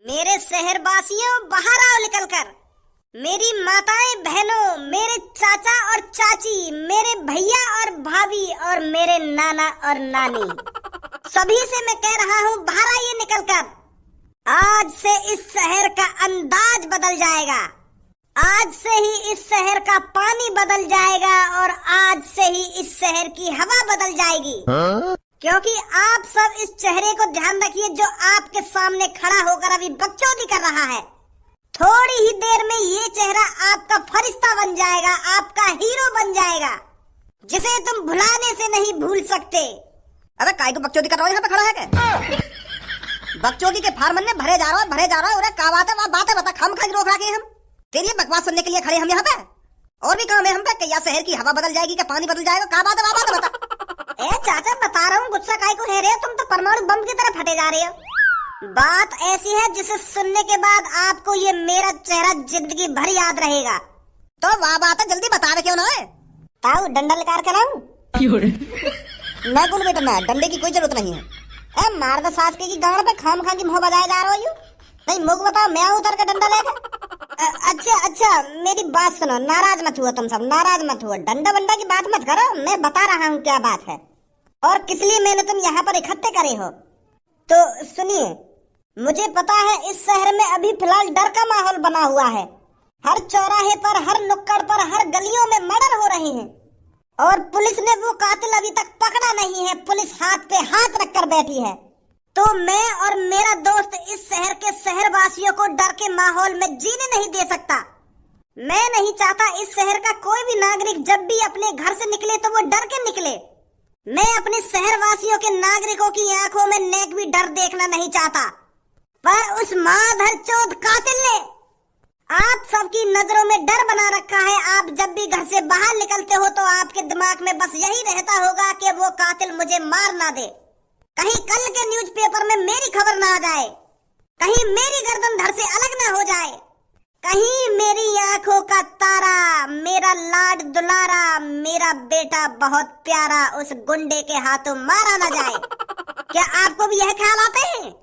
मेरे शहरवासियों, बाहर आओ निकलकर। मेरी माताएं बहनों, मेरे चाचा और चाची, मेरे भैया और भाभी और मेरे नाना और नानी, सभी से मैं कह रहा हूँ बाहर आइए निकलकर। आज से इस शहर का अंदाज बदल जाएगा। आज से ही इस शहर का पानी बदल जाएगा और आज से ही इस शहर की हवा बदल जाएगी। क्योंकि आप सब इस चेहरे को ध्यान रखिए जो आपके सामने खड़ा होकर अभी बकचोदी कर रहा है। थोड़ी ही देर में ये चेहरा आपका फरिश्ता बन जाएगा, आपका हीरो बन जाएगा, जिसे तुम भुलाने से नहीं भूल सकते। अबे काय को बकचोदी कर रहा है? यहाँ पे खड़ा है क्या? बकचोदी के फार्मन में भरे जा रहा है, भरे जा रहा है। अरे क्या बात है? वहाँ बातें बता, खाम खा रोक रखे हम तेरी बकवास सुनने के लिए खड़े हम यहाँ पे। और भी काम है हम पे कि या शहर की हवा बदल जाएगी, क्या पानी बदल जाएगा? क्या बात है? बात बता। ए चाचा, बता रहा हूँ, गुस्सा काय को है रे? तुम तो परमाणु बम की तरह फटे जा रहे हो। बात ऐसी है जिसे सुनने के बाद आपको ये मेरा चेहरा जिंदगी भर याद रहेगा। तो वाह बात है, जल्दी बता रहे क्यों ना है? ताऊ डंडा लेकर के लाऊं? मैं कौन बेटा, मैं डंडे की कोई जरूरत नहीं है। ए मार दो सास के गांड पे खाम खा की मुंह बजाए जा रहा हो। नहीं मुझे बताओ, मैं उतर के डंडा लेकर। अच्छा मेरी बात सुनो, नाराज मत हुआ, तुम सब नाराज मत हुआ। डंडा बंडा की बात मत करो, मैं बता रहा हूँ क्या बात है और किस लिए मैंने तुम यहाँ पर इकट्ठे करे हो। तो सुनिए, मुझे पता है इस शहर में अभी फिलहाल डर का माहौल बना हुआ है। हर चौराहे पर, हर नुक्कड़ पर, हर गलियों में मर्डर हो रहे हैं और पुलिस ने वो कातिल अभी तक पकड़ा नहीं है। पुलिस हाथ पे हाथ रखकर बैठी है। तो मैं और मेरा दोस्त इस शहर के शहरवासियों को डर के माहौल में जीने नहीं दे सकता। मैं नहीं चाहता इस शहर का कोई भी नागरिक जब भी अपने घर से निकले तो वो डर के निकले। मैं अपने शहरवासियों के नागरिकों की आंखों में नेक भी डर देखना नहीं चाहता। पर उस माधर चौथ कातिल ने आप सबकी नजरों में डर बना रखा है। आप जब भी घर से बाहर निकलते हो तो आपके दिमाग में बस यही रहता होगा कि वो कातिल मुझे मार ना दे, कहीं कल के न्यूज़पेपर में मेरी खबर ना आ जाए, कहीं मेरी गर्दन धड़ से अलग ना हो जाए, कहीं मेरी आंखों का तारा, मेरा लाड दुलारा, मेरा बेटा बहुत प्यारा उस गुंडे के हाथों मारा ना जाए। क्या आपको भी यह ख्याल आते हैं?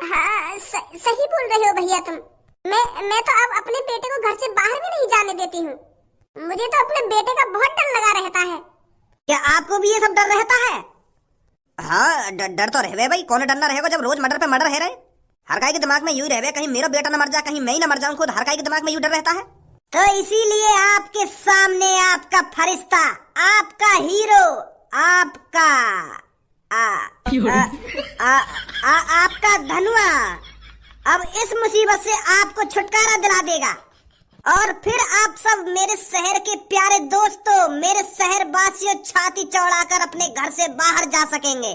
हाँ, सही बोल रहे हो भैया तुम। मैं तो अब अपने बेटे को घर से बाहर भी नहीं जाने देती हूँ। मुझे तो अपने बेटे का बहुत डर लगा रहता है। क्या आपको भी ये सब डर रहता है? हाँ, डर तो रहे भाई। कौन डरना रहेगा जब रोज मर्डर पे मर्डर है रहे। हर काई के दिमाग में यूं रहे, कहीं मेरा बेटा न मर जाए, कहीं मैं ही न मर जाऊं खुद। हर काई के दिमाग में यूं डर रहता है। तो इसीलिए आपके सामने आपका फरिश्ता, आपका हीरो, आपका आपका धनुआ अब इस मुसीबत से आपको छुटकारा दिला देगा और फिर आप सब मेरे शहर के प्यारे दोस्तों, मेरे शहर वासियों, छाती चौड़ाकर अपने घर से बाहर जा सकेंगे।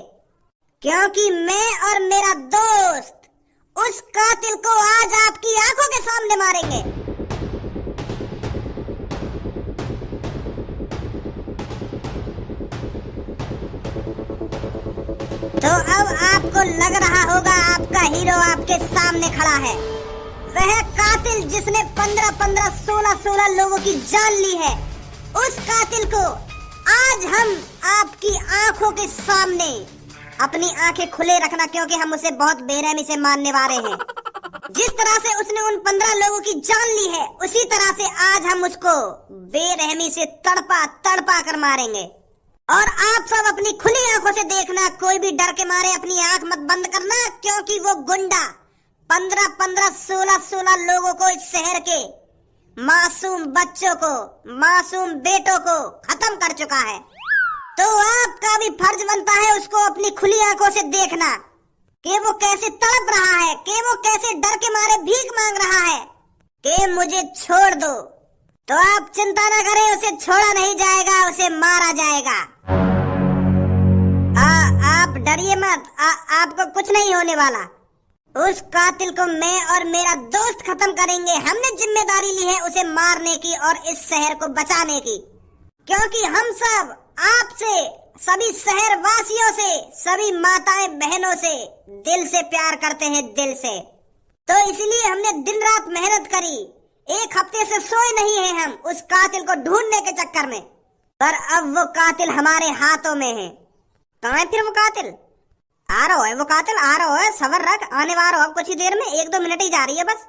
क्योंकि मैं और मेरा दोस्त उस कातिल को आज आपकी आंखों के सामने मारेंगे। तो अब आपको लग रहा होगा आपका हीरो आपके सामने खड़ा है। वह कातिल जिसने 15-15, 16-16 लोगों की जान ली है, उस कातिल को आज हम आपकी आंखों के सामने, अपनी आंखें खुले रखना क्योंकि हम उसे बहुत बेरहमी से मारने वाले हैं। जिस तरह से उसने उन 15 लोगों की जान ली है, उसी तरह से आज हम उसको बेरहमी से तड़पा तड़पा कर मारेंगे। और आप सब अपनी खुली आंखों से देखना, कोई भी डर के मारे अपनी आंख मत बंद करना, क्योंकि वो गुंडा 15-15, 16-16 लोगों को, इस शहर के मासूम बच्चों को, मासूम बेटों को खत्म कर चुका है। तो आपका भी फर्ज बनता है उसको अपनी खुली आंखों से देखना कि वो कैसे तड़प रहा है, कि वो कैसे डर के मारे भीख मांग रहा है कि मुझे छोड़ दो। तो आप चिंता ना करें, उसे छोड़ा नहीं जाएगा, उसे मारा जाएगा। आप डरिए मत, आपको कुछ नहीं होने वाला। उस कातिल को मैं और मेरा दोस्त खत्म करेंगे। हमने जिम्मेदारी ली है उसे मारने की और इस शहर को बचाने की, क्योंकि हम सब आपसे, सभी शहर वासियों से, सभी माताएं बहनों से दिल से प्यार करते हैं, दिल से। तो इसलिए हमने दिन रात मेहनत करी। एक हफ्ते से सोए नहीं हैं हम उस कातिल को ढूंढने के चक्कर में। पर अब वो कातिल हमारे हाथों में है। कहाँ है फिर वो कातिल? आ रहा है वो कातिल, आ रहा है, सबर रख, आने वाला हो कुछ ही देर में, 1-2 मिनट ही जा रही है बस।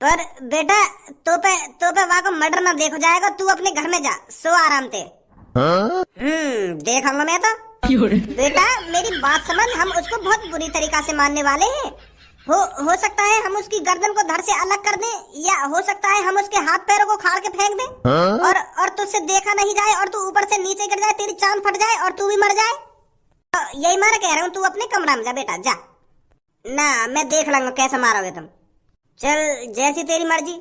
पर बेटा तो पे वहां को मर्डर ना देखो जाएगा, तू अपने घर में जा, सो आराम से। देखूंगा मैं तो। बेटा मेरी बात समझ, हम उसको बहुत बुरी तरीका से मारने वाले हैं। हो सकता है हम उसकी गर्दन को धड़ से अलग कर दें, या हो सकता है हम उसके हाथ पैरों को खाड़ के फेंक दें, और तुझसे देखा नहीं जाए और तू ऊपर से नीचे गिर जाए, तेरी चांद फट जाए और तू भी मर जाए। यही मैं कह रहा हूँ, तू अपने कमरा में जा बेटा, जा ना, मैं देख लूंगा कैसे मारोगे तुम। चल जैसी तेरी मर्जी।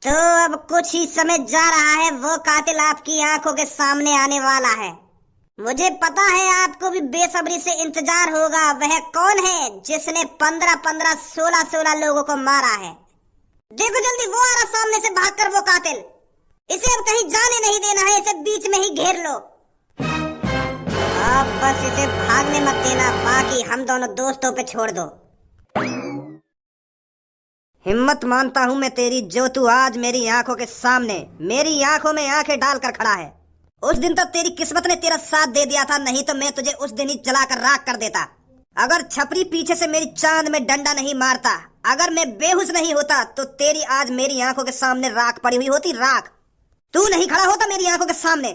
तो अब कुछ ही समय जा रहा है, वो कातिल आपकी आंखों के सामने आने वाला है। मुझे पता है आपको भी बेसब्री से इंतजार होगा, वह कौन है जिसने 15-15, 16-16 लोगों को मारा है। देखो जल्दी, वो आ रहा सामने से भागकर, वो कातिल। इसे अब कहीं जाने नहीं देना है, इसे बीच में ही घेर लो। अब बस इसे भागने मत देना, बाकी हम दोनों दोस्तों पे छोड़ दो। हिम्मत मानता हूं मैं तेरी, जो तू आज मेरी आंखों के सामने, मेरी आंखों में आंखें डालकर खड़ा है। उस दिन तक तेरी किस्मत ने तेरा साथ दे दिया था, नहीं तो मैं तुझे उस दिन ही जलाकर राख कर देता। अगर छपरी पीछे से मेरी चांद में डंडा नहीं मारता, अगर मैं बेहोश नहीं होता, तो तेरी आज मेरी आंखों के सामने राख पड़ी हुई होती, राख। तू नहीं खड़ा होता मेरी आंखों के सामने।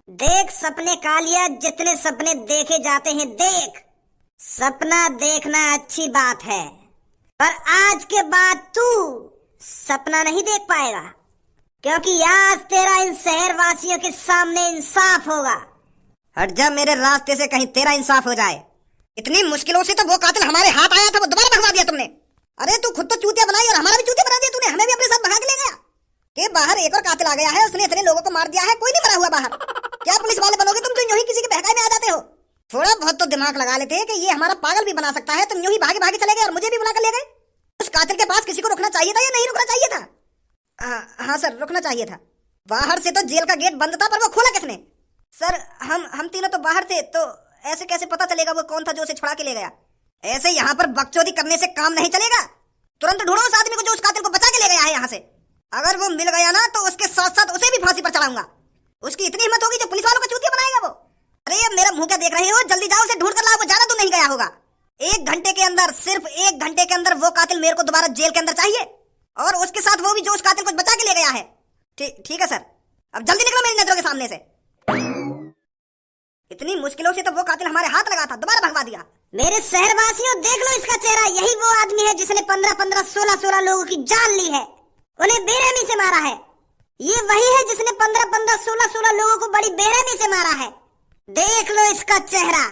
देख सपने कालिया, जितने सपने देखे जाते हैं देख। सपना देखना अच्छी बात है, पर आज के बाद तू सपना नहीं देख पाएगा, क्योंकि आज तेरा इन शहर वासियों के सामने इंसाफ होगा। हट जा मेरे रास्ते से, कहीं तेरा इंसाफ हो जाए। इतनी मुश्किलों से तो वो कातिल हमारे हाथ आया था, वो दोबारा भगवा दिया तुमने। अरे तू खुद तो चूतिया बनाई और हमारा भी चूतिया बना दिया तूने, हमें भी अपने साथ भगा के ले गया। के बाहर एक और कातिल आ गया है, उसने इतने लोगों को मार दिया है, कोई नहीं मरा हुआ बाहर। क्या पुलिस वाले बनोगे तुम, तो यूं ही किसी के बहकावे में आ जाते हो। थोड़ा बहुत तो दिमाग लगा लेते कि ये हमारा पागल भी बना सकता है। तुम यूं ही भागे भागे चले गए और मुझे भी बुला कर ले गए। उस कातिल के पास किसी को रुकना चाहिए था या नहीं रुकना चाहिए था? हाँ सर, रुकना चाहिए था। बाहर से तो जेल का गेट बंद था, पर वो खोला किसने? सर हम तीनों तो बाहर थे, तो ऐसे कैसे पता चलेगा वो कौन था जो उसे छुड़ा के ले गया? ऐसे यहाँ पर बकचोदी करने से काम नहीं चलेगा। तुरंत ढूंढो उस आदमी को जो उस कातिल को बचा के ले गया है यहाँ से। अगर वो मिल गया ना, तो उसके साथ साथ उसे भी फांसी पर चढ़ाऊंगा। उसकी इतनी हिम्मत होगी जो पुलिस वालों को चूतिया बनाएगा वो। अरे अब मेरा मुंह क्या देख रहे हो, जल्दी जाओ उसे ढूंढ कर लाओ, वो ज्यादा दूर नहीं गया होगा। 1 घंटे के अंदर, सिर्फ 1 घंटे के अंदर वो कातिल मेरे को दोबारा जेल के अंदर चाहिए, और उसके साथ वो भी जो उस कातिल को बचा के ले गया है। ठीक है सर, अब जल्दी निकलो मेरी नजरों के सामने से। इतनी मुश्किलों से तो वो कातिल हमारे हाथ लगा था, दोबारा भगवा दिया। मेरे शहरवासियों देख लो इसका चेहरा, यही वो आदमी है जिसने 15-15, 16-16 लोगों की जान ली है, उन्हें बेरहमी से मारा है। ये वही है जिसने 15-15, 16-16 लोगों को बड़ी बेरहमी से मारा है। देख लो इसका चेहरा।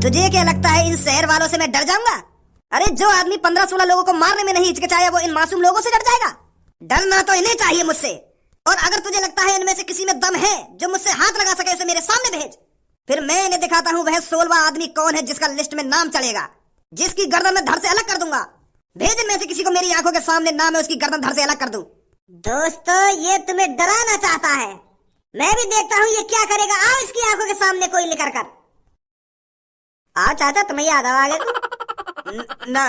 तुझे क्या लगता है इन शहर वालों से मैं डर जाऊंगा? अरे जो आदमी 15-16 लोगों को मारने में नहीं हिचकिचाया, वो इन मासूम लोगों से डर जाएगा? डरना तो इन्हें चाहिए मुझसे। और अगर तुझे लगता है इनमें से किसी में दम है जो मुझसे हाथ लगा सके, उसे मेरे सामने भेज। फिर मैं इन्हें दिखाता हूँ वह 16वां आदमी कौन है जिसका लिस्ट में नाम चलेगा, जिसकी गर्दन मैं धड़ से अलग कर दूंगा। भेज इनमें से किसी को मेरी आंखों के सामने, ना मैं उसकी गर्दन धड़ से अलग कर दूं। दोस्तों ये तुम्हें डराना चाहता है, मैं भी देखता हूँ ये क्या करेगा। आओ इसकी आंखों के सामने कोई निकल कर आओ। चाचा तुम्हें याद आ आगे ना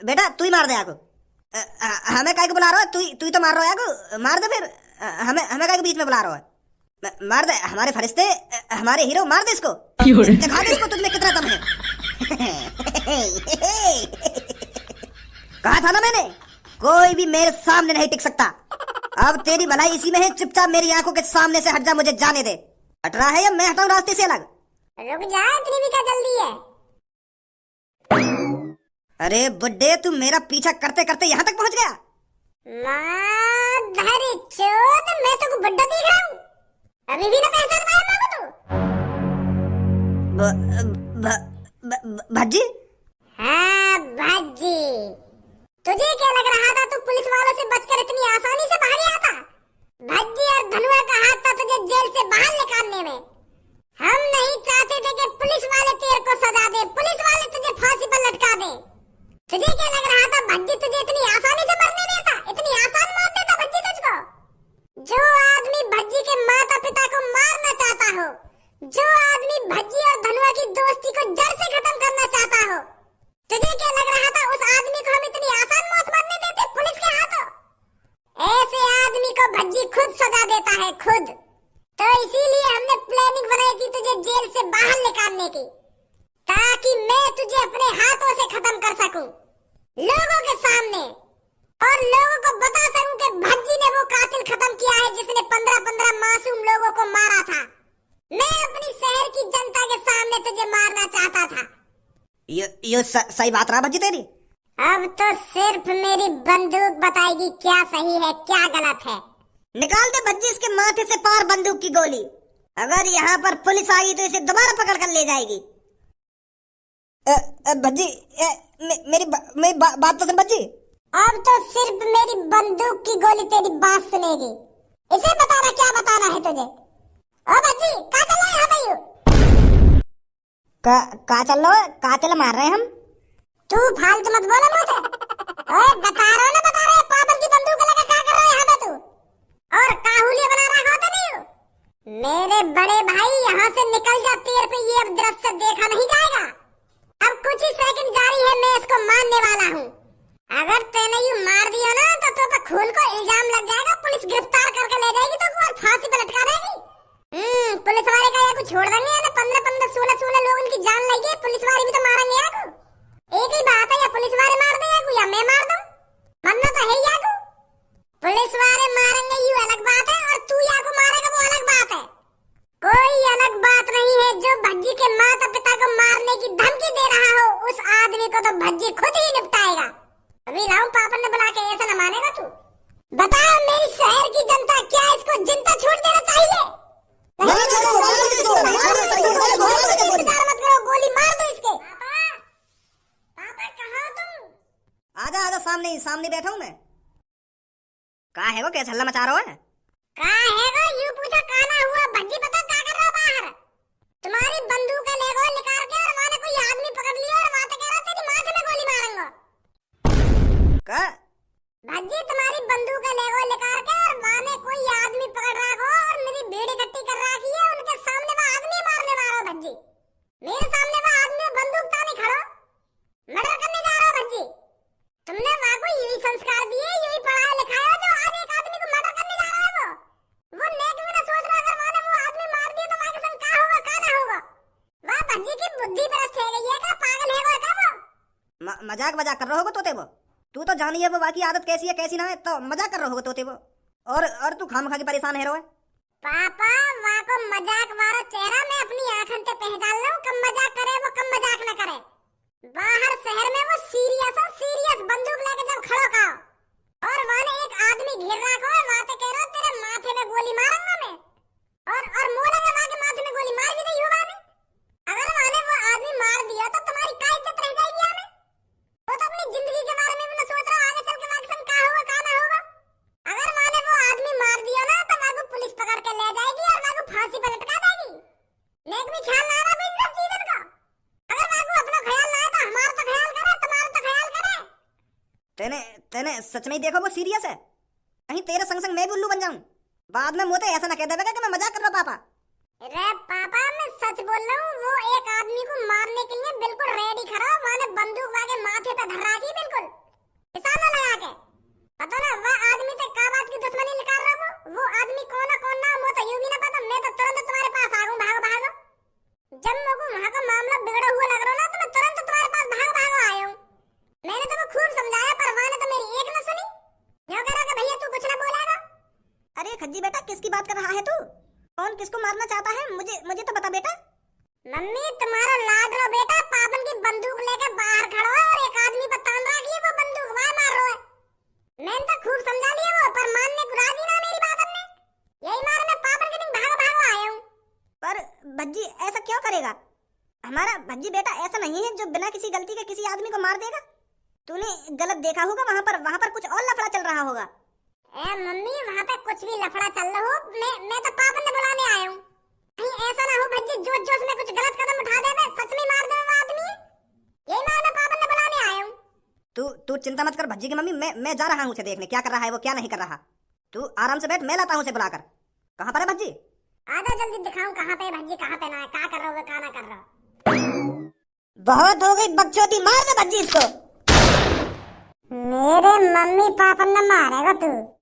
बेटा तू ही मार दे आगो। हमें काय को बुला रहा है? तू ही तो मार रहा है आगो, मार दे फिर। हमें काय को बीच में बुला रहा है? मार दे हमारे फरिश्ते, हमारे हीरो, मार दे इसको, दिखा दे इसको तुझमें कितना दम है। कहा था ना मैंने, कोई भी मेरे सामने नहीं टिक सकता। अब तेरी भलाई इसी में है, चुपचाप मेरी आंखों के सामने से हट जा, मुझे जाने दे। हट रहा है या मैं हटाऊं रास्ते से अलग? रुक जा, इतनी भी क्या जल्दी है? अरे बुड्ढे, तू मेरा पीछा करते करते यहाँ तक पहुँच गया। माधरी चोद, मैं तो बुड्ढा दिख रहा हूँ, अभी भी ना पहचान पाया तू? भज्जी? हाँ भज्जी, तुझे क्या लग रहा था तू पुलिस वालों से बचकर इतनी आसानी से बाहर आता? भज्जी और धनुआ का हाथ था तुझे जेल से बाहर निकालने में। हम नहीं चाहते थे कि पुलिस वाले तेरे को सजा दे, पुलिस वाले तुझे फांसी पर लटका दे। तुझे क्या लग रहा था भज्जी तुझे इतनी आसानी से मरने देता, इतनी आसान मौत देता भज्जी तुझको? जो आदमी भज्जी के माता पिता को मारना चाहता हो, जो आदमी भज्जी और धनुआ की दोस्ती को जड़ से खत्म करना चाहता हो, तुझे क्या लग रहा था उस आदमी को हम इतनी आसान मौत मरने देते पुलिस के हाथों? ऐसे आदमी को भज्जी खुद सजा देता है, खुद। तो इसीलिए ताकि मैं तुझे अपने हाथों से खत्म कर सकूं लोगों के सामने, और लोगों को बता सकूं कि भज्जी ने वो कातिल खत्म किया है जिसने 15-15 मासूम लोगों को मारा था। मैं अपनी शहर की जनता के सामने तुझे मारना चाहता था। ये सही बात रहा भज्जी तेरी। अब तो सिर्फ मेरी बंदूक बताएगी क्या सही है क्या गलत है। निकाल दे भज्जी इसके माथे से पार बंदूक की गोली। अगर यहाँ पर पुलिस आई तो इसे दोबारा पकड़ कर ले जाएगी। भज्जी मेरी बात तो सुन भज्जी। अब तो सिर्फ मेरी बंदूक की गोली तेरी बात सुनेगी। इसे बताना क्या बताना है तुझे। ओ भज्जी कहाँ चल रहा है यहाँ पे यू? कहाँ चल रहा है? कहाँ चल मार रहे हैं हम? तू फालतू मत बोला मुझे। ओए बता रहे पागल की बंदूक लेकर क्या कर रहा है यहाँ पे तू? और काहुलिया बना रहा होता नहीं हो? मेरे बड़े भाई यहाँ से निकल जा, तेरे पे ये अब दृश्य देखा नहीं जाएगा। अब कुछ ही सेकंड जारी है, मैं इसको मारने वाला हूँ। अगर तूने यूं मार दिया ना तो पे खून को इल्जाम लग जाएगा, पुलिस गिरफ्तार करके ले जाएगी तो और फांसी पे लटका देगी। पुलिस वाले का ये कुछ छोड़ देंगे ना, 15-15 16 लोग उनकी जान लगी है, पुलिस वाले भी तो मारेंगे यार। एक ही बात है, या पुलिस वाले मार देंगे या मैं मार दूं, मरना तो है यार। पुलिस वाले मारेंगे ये अलग बात है, और तू या को मारेगा वो अलग बात है। कोई अलग बात नहीं है। जो भज्जी के माता पिता को मारने की धमकी दे रहा हो उस आदमी को तो भज्जी खुद ही निपटाएगा। अभी लाऊं पापन ने बुला के, ऐसा न मानेगा तू। बताओ मेरी शहर की जनता, क्या इसको जिंदा छोड़ देना चाहिए? मत करो, गोली मार दो इसके। पापा कहाँ हो तुम? आजा सामने बैठा हूँ मैं। कहाँ है वो, कैसे हल्ला मचा रहा है? कहाँ है वो यूं पूछा, कहाँ ना हुआ। भज्जी पता क्या कर रहा बाहर? तुम्हारी बंदूक ले गो निकाल के, और वहाँ ने कोई आदमी पकड़ लिया और वहाँ तो कह रहा तेरी माथे में गोली मारूंगा। का? भज्जी तुम्हारी बंदूक ले गो निकाल के, और वहाँ ने कोई आदमी पकड़ रहा हो और मेरी भीड़ इकट्ठी कर रखी है, उनके सामने वो आदमी मारने वाला हो। भज्जी मेरे सामने वो आदमी बंदूक ताने खड़ो, मर्डर करने जा रहा हो। भज्जी तुमने वहाँ को यही संस्कार दिए, यही पढ़ाया लिखाया जो आज एक आदमी को मर्डर करने जा रहा है। वो नेक में ना सोच रहा, अगर वहाँ ने वो आदमी मार दिया तो वहाँ के संग क्या होगा क्या ना होगा। वह भज्जी की बुद्धि भ्रष्ट है गई है क्या? पागल है वो क्या? वो मजाक कर रहे होगे तोते वो। तू तो जानी है वो बाकी आदत कैसी है कैसी ना है, तो मजाक कर रहे होगे तोते वो। और तू खाम खा के परेशान है रो। पापा वहाँ को मजाक वाला चेहरा मैं अपनी आंखों से पहचान लूं, कम मजाक करे वो कम मजाक न करे। बाहर शहर में वो सीरियस बंदूक लेके जब खड़ो का, और वहाँ ने एक आदमी घेर रखा है, वहाँ से कह रहा तेरे माथे में गोली मारूंगा मैं, और मोलेंगे वहाँ के माथे में गोली मार भी दी होगा ने। अगर वहाँ ने वो आदमी मार दिया तो तुम्हारी क्या इज्जत रह जाएगी हमें? वो तो अपनी जिंदगी के बारे में भी न सोच रहा, आगे चल के वहाँ के संग क्या होगा क्या ना होगा। अगर वहाँ ने वो आदमी मार दिया ना तो वहाँ को पुलिस पकड़ के ले जाएगी और वहाँ को फांसी पर लटका देगी। नेक भी ख्याल ना रहा इन सब चीजों का। अगर वहाँ को अपना ख्याल ना है तो हमारा तो ख्याल करे, तुम्हारा तो ख्याल करे। तेने सच में ही देखो वो सीरियस है, कहीं तेरे संग संग मैं भी उल्लू बन जाऊं। बाद में मुझे ऐसा ना कह देगा कि मैं मजाक कर रहा पापा। अरे पापा मैं सच बोल रहा हूँ, वो एक आदमी को मारने के लिए बिल्कुल रेडी खड़ा, वहाँ ने बंदूक वहाँ के माथे पे धर रखी बिल्कुल निशाना लगा के। पता ना वह आदमी से क्या बात की दुश्मनी निकाल रहा वो आदमी कौन ना वो तो यूं भी ना पता। मैं तो तुरंत तुम्हारे पास आ गऊं, भागो। जब मुझको वहाँ का मामला बिगड़ा हुआ लग रहा ना तो मैं तुरंत तुम्हारे पास भागो आया हूँ। मैंने तो खूब समझाया पर वहाँ ने तो मेरी एक न सुनी। यूं कह रहा कि भैया तू कुछ ना बोलेगा। अरे खज्जी बेटा किसकी बात कर रहा है तू? कौन किसको मारना चाहता है? मुझे तो बता बेटा। मम्मी तुम्हारा लाडलो बेटा पापन की बंदूक लेकर बाहर खड़ा है और एक आदमी पर तान रखी है, वो बंदूक वहाँ मार रहा है। मैंने तो खूब समझा लिया वो, पर मानने को राजी ना मेरी बात ने। यही मारे मैं पापन के दिन भागो आया हूँ। पर भज्जी ऐसा क्यों करेगा? हमारा भज्जी बेटा ऐसा नहीं है जो बिना किसी गलती के किसी आदमी को मार देगा। तूने गलत देखा होगा, वहाँ पर कुछ और लफड़ा चल रहा होगा। ए मम्मी वहाँ पे कुछ भी लफड़ा चल रहा हो, मैं तो पापन ने बुलाने आया हूँ। कहीं ऐसा ना हो भज्जी जोश में कुछ गलत कदम उठा दे, मैं सच में मार दे वो आदमी। यही मारे मैं पापन ने बुलाने आया हूँ। तू चिंता मत कर भज्जी की मम्मी, मैं जा रहा हूँ उसे देखने क्या कर रहा है वो क्या नहीं कर रहा। तू आराम से बैठ, मैं लाता हूँ उसे बुलाकर। कहाँ पर है भज्जी? आजा जल्दी दिखाऊं कहाँ पे भज्जी, कहाँ पे ना है, क्या कर रहा हो क्या ना कर रहा। बहुत हो गई बकचोदी, मार दे भज्जी इसको। मेरे मम्मी पापा ने मारेगा तू।